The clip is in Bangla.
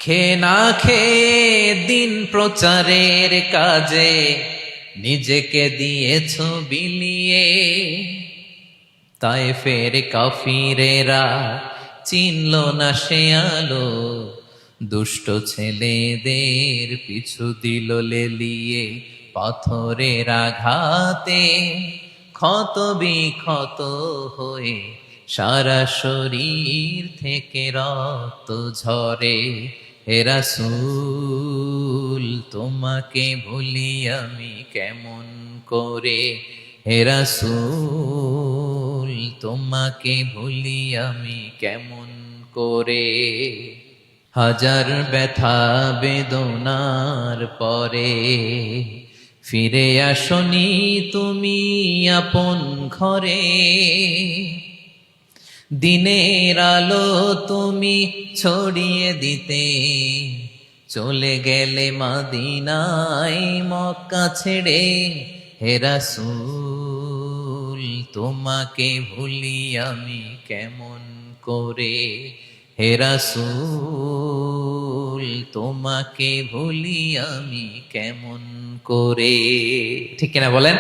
খেয়ে না খেয়ে দিন প্রচারের কাজে নিজেকে দিয়েছ বিলিয়ে, তায়েফের কাফিরেরা চিনল না সে আলো, দুষ্ট ছেলেদের পিছু দিল লেলিয়ে। পাথরের আঘাতে ক্ষত বিক্ষত হয়ে সারা শরীর থেকে রক্ত ঝরে। হে রাসূল তোমাকে ভুলি আমি কেমন করে, হে রাসূল তোমাকে ভুলি আমি কেমন করে। হাজার ব্যথা বেদনার পরে ফিরে আসনি তুমি আপন ঘরে, দিনের আলো তুমি ছড়িয়ে দিতে চলে গেলে মদিনায় মক্কা ছেড়ে। হে রাসূল তোমাকে ভুলি আমি কেমন করে, হে রাসূল তোমাকে ভুলি আমি কেমন করে। ঠিক কিনা বলেন?